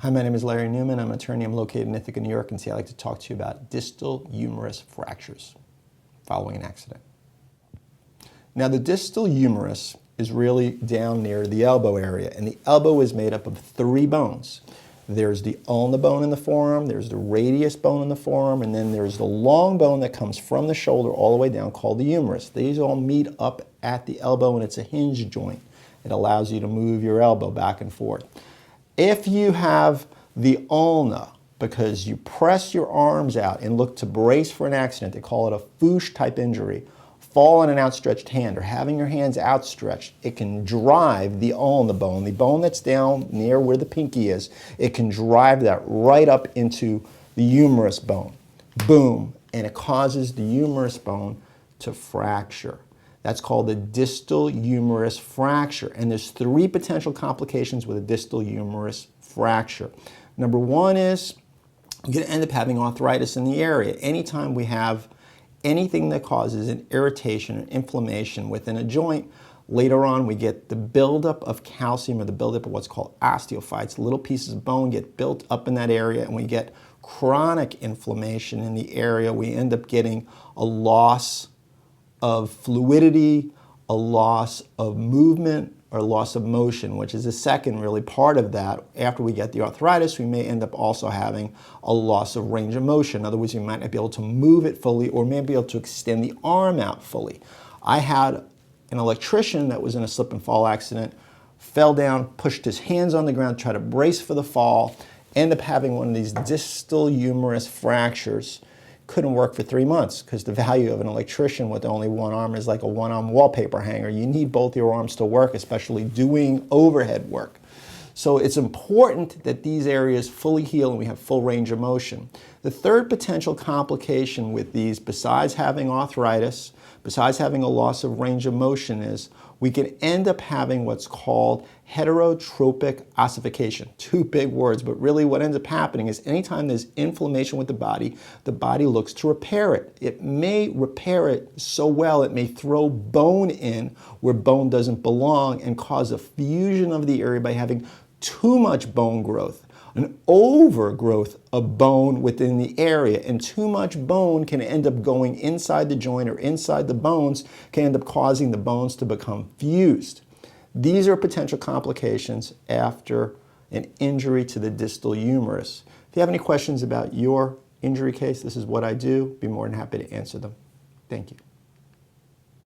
Hi, my name is Larry Newman. I'm an attorney. I'm located in Ithaca, New York, and I'd like to talk to you about distal humerus fractures following an accident. Now, the distal humerus is really down near the elbow area, and the elbow is made up of three bones. There's the ulna bone in the forearm, there's the radius bone in the forearm, and then there's the long bone that comes from the shoulder all the way down called the humerus. These all meet up at the elbow, and it's a hinge joint. It allows you to move your elbow back and forth. If you have the ulna, because you press your arms out and look to brace for an accident, they call it a foosh type injury, fall on an outstretched hand or having your hands outstretched, it can drive the ulna bone, the bone that's down near where the pinky is, it can drive that right up into the humerus bone. Boom, and it causes the humerus bone to fracture. That's called a distal humerus fracture. And there's three potential complications with a distal humerus fracture. Number one is you're going to end up having arthritis in the area. Anytime we have anything that causes an irritation or inflammation within a joint, later on we get the buildup of calcium or the buildup of what's called osteophytes. Little pieces of bone get built up in that area, and we get chronic inflammation in the area. We end up getting a loss of fluidity, a loss of movement, or loss of motion, which is the second really part of that. After we get the arthritis, we may end up also having a loss of range of motion. In other words, you might not be able to move it fully or maybe be able to extend the arm out fully. I had an electrician that was in a slip and fall accident, fell down, pushed his hands on the ground, tried to brace for the fall, ended up having one of these distal humerus fractures. Couldn't work for 3 months because the value of an electrician with only one arm is like a one-arm wallpaper hanger. You need both your arms to work, especially doing overhead work. So it's important that these areas fully heal and we have full range of motion. The third potential complication with these, besides having arthritis, besides having a loss of range of motion, is we can end up having what's called heterotopic ossification. Two big words, but really what ends up happening is anytime there's inflammation with the body looks to repair it. It may repair it so well, it may throw bone in where bone doesn't belong and cause a fusion of the area by having too much bone growth. An overgrowth of bone within the area, and too much bone can end up going inside the joint or inside the bones, can end up causing the bones to become fused. These are potential complications after an injury to the distal humerus. If you have any questions about your injury case, this is what I do. Be more than happy to answer them. Thank you.